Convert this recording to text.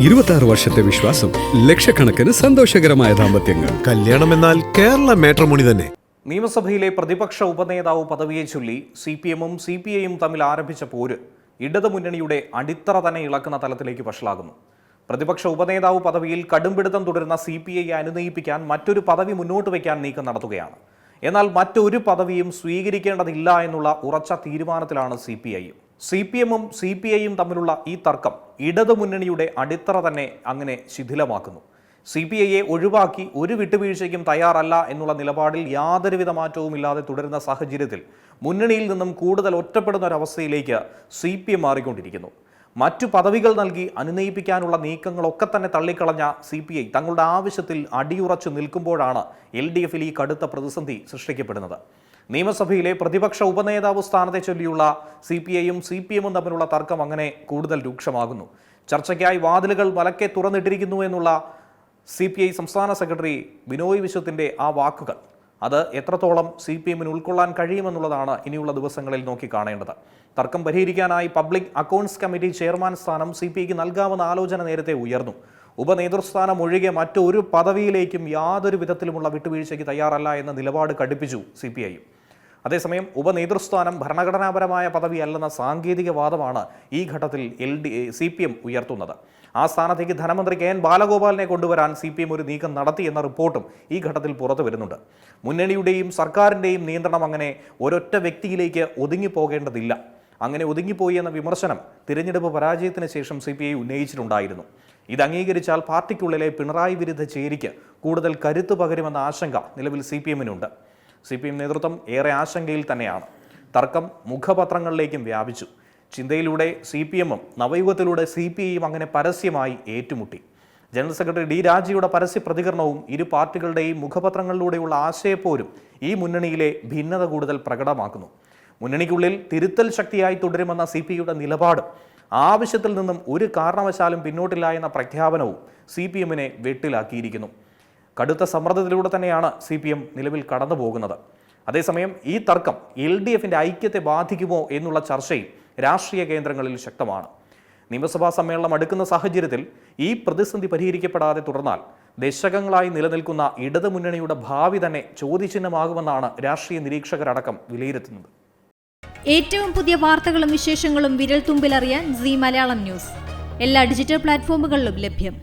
26 വർഷത്തെ വിശ്വാസം, ലക്ഷക്കണക്കിന് സന്തോഷകരമായ ദാമ്പത്യങ്ങൾ. കല്യാണം എന്നാൽ കേരള മാട്രിമോണി തന്നെ. നിയമസഭയിലെ പ്രതിപക്ഷ ഉപനേതാവ് പദവിയെ ചൊല്ലി CPM-ഉം CPI-യും തമ്മിൽ ആരംഭിച്ച പോര് ഇടതുമുന്നണിയുടെ അടിത്തറ തന്നെ ഇളക്കുന്ന തലത്തിലേക്ക് വഷളാകുന്നു. പ്രതിപക്ഷ ഉപനേതാവ് പദവിയിൽ കടുംപിടുത്തം തുടരുന്ന CPI-യെ അനുനയിപ്പിക്കാൻ മറ്റൊരു പദവി മുന്നോട്ട് വയ്ക്കാൻ നീക്കം നടത്തുകയാണ്. എന്നാൽ മറ്റൊരു പദവിയും സ്വീകരിക്കേണ്ടതില്ല എന്നുള്ള ഉറച്ച തീരുമാനത്തിലാണ് CPI-യും. CPM-ഉം CPI-യും തമ്മിലുള്ള ഈ തർക്കം ഇടതുമുന്നണിയുടെ അടിത്തറ തന്നെ അങ്ങനെ ശിഥിലമാക്കുന്നു. CPI-യെ ഒഴിവാക്കി ഒരു വിട്ടുവീഴ്ചയ്ക്കും തയ്യാറല്ല എന്നുള്ള നിലപാടിൽ യാതൊരുവിധ മാറ്റവുമില്ലാതെ തുടരുന്ന സാഹചര്യത്തിൽ മുന്നണിയിൽ നിന്നും കൂടുതൽ ഒറ്റപ്പെടുന്ന ഒരവസ്ഥയിലേക്ക് CPM മാറിക്കൊണ്ടിരിക്കുന്നു. മറ്റു പദവികൾ നൽകി അനുനയിപ്പിക്കാനുള്ള നീക്കങ്ങളൊക്കെ തന്നെ തള്ളിക്കളഞ്ഞ CPI തങ്ങളുടെ ആവശ്യത്തിൽ അടിയുറച്ചു നിൽക്കുമ്പോഴാണ് LDF-ൽ ഈ കടുത്ത പ്രതിസന്ധി സൃഷ്ടിക്കപ്പെടുന്നത്. നിയമസഭയിലെ പ്രതിപക്ഷ ഉപനേതാവ് സ്ഥാനത്തെ ചൊല്ലിയുള്ള CPI-യും CPM-ഉം തമ്മിലുള്ള തർക്കം അങ്ങനെ കൂടുതൽ രൂക്ഷമാകുന്നു. ചർച്ചയ്ക്കായി വാതിലുകൾ വലക്കെ തുറന്നിട്ടിരിക്കുന്നു എന്നുള്ള CPI സംസ്ഥാന സെക്രട്ടറി ബിനോയ് വിശ്വത്തിൻ്റെ ആ വാക്കുകൾ അത് എത്രത്തോളം CPM-ന് ഉൾക്കൊള്ളാൻ കഴിയുമെന്നുള്ളതാണ് ഇനിയുള്ള ദിവസങ്ങളിൽ നോക്കിക്കാണേണ്ടത്. തർക്കം പരിഹരിക്കാനായി പബ്ലിക് അക്കൗണ്ട്സ് കമ്മിറ്റി ചെയർമാൻ സ്ഥാനം CPI-ക്ക് നൽകാമെന്ന ആലോചന നേരത്തെ ഉയർന്നു. ഉപനേതൃസ്ഥാനം ഒഴികെ മറ്റൊരു പദവിയിലേക്കും യാതൊരു വിധത്തിലുമുള്ള വിട്ടുവീഴ്ചയ്ക്ക് തയ്യാറല്ല എന്ന നിലപാട് കടുപ്പിച്ചു CPI. അതേസമയം ഉപനേതൃസ്ഥാനം ഭരണഘടനാപരമായ പദവിയല്ലെന്ന സാങ്കേതിക വാദമാണ് ഈ ഘട്ടത്തിൽ CPM ഉയർത്തുന്നത്. ആ സ്ഥാനത്തേക്ക് ധനമന്ത്രി KN ബാലഗോപാലിനെ കൊണ്ടുവരാൻ CPM ഒരു നീക്കം നടത്തി എന്ന റിപ്പോർട്ടും ഈ ഘട്ടത്തിൽ പുറത്തു വരുന്നുണ്ട്. മുന്നണിയുടെയും സർക്കാരിൻ്റെയും നിയന്ത്രണം അങ്ങനെ ഒരൊറ്റ വ്യക്തിയിലേക്ക് ഒതുങ്ങിപ്പോകേണ്ടതില്ല. അങ്ങനെ ഒതുങ്ങിപ്പോയി എന്ന വിമർശനം തിരഞ്ഞെടുപ്പ് പരാജയത്തിന് ശേഷം CPI ഉന്നയിച്ചിട്ടുണ്ടായിരുന്നു. ഇത് അംഗീകരിച്ചാൽ പാർട്ടിക്കുള്ളിലെ പിണറായി വിരുദ്ധ ചേരിക്ക് കൂടുതൽ കരുത്ത് പകരുമെന്ന ആശങ്ക നിലവിൽ CPM-നുണ്ട്. CPM നേതൃത്വം ഏറെ ആശങ്കയിൽ തന്നെയാണ്. തർക്കം മുഖപത്രങ്ങളിലേക്കും വ്യാപിച്ചു. ചിന്തയിലൂടെ CPM-ഉം നവയുഗത്തിലൂടെ CPI-യും അങ്ങനെ പരസ്യമായി ഏറ്റുമുട്ടി. ജനറൽ സെക്രട്ടറി D രാജയുടെ പരസ്യ പ്രതികരണവും ഇരു പാർട്ടികളുടെയും മുഖപത്രങ്ങളിലൂടെയുള്ള ആശയപ്പോരും ഈ മുന്നണിയിലെ ഭിന്നത കൂടുതൽ പ്രകടമാക്കുന്നു. മുന്നണിക്കുള്ളിൽ തിരുത്തൽ ശക്തിയായി തുടരുമെന്ന CPI-യുടെ നിലപാടും ആവശ്യത്തിൽ നിന്നും ഒരു കാരണവശാലും പിന്നോട്ടില്ല എന്ന പ്രഖ്യാപനവും CPM-നെ വെട്ടിലാക്കിയിരിക്കുന്നു. കടുത്ത സമ്മർദ്ദത്തിലൂടെ തന്നെയാണ് CPM നിലവിൽ കടന്നു പോകുന്നത്. അതേസമയം ഈ തർക്കം LDF-ന്റെ ഐക്യത്തെ ബാധിക്കുമോ എന്നുള്ള ചർച്ചയും രാഷ്ട്രീയ കേന്ദ്രങ്ങളിൽ ശക്തമാണ്. നിയമസഭാ സമ്മേളനം അടുക്കുന്ന സാഹചര്യത്തിൽ ഈ പ്രതിസന്ധി പരിഹരിക്കപ്പെടാതെ തുടർന്നാൽ ദശകങ്ങളായി നിലനിൽക്കുന്ന ഇടതുമുന്നണിയുടെ ഭാവി തന്നെ ചോദ്യചിഹ്നമാകുമെന്നാണ് രാഷ്ട്രീയ നിരീക്ഷകരടക്കം വിലയിരുത്തുന്നത്. ഏറ്റവും പുതിയ വാർത്തകളും വിശേഷങ്ങളും വിരൽ തുമ്പിലറിയാൻ Zee മലയാളം ന്യൂസ് എല്ലാ ഡിജിറ്റൽ പ്ലാറ്റ്ഫോമുകളിലും ലഭ്യം.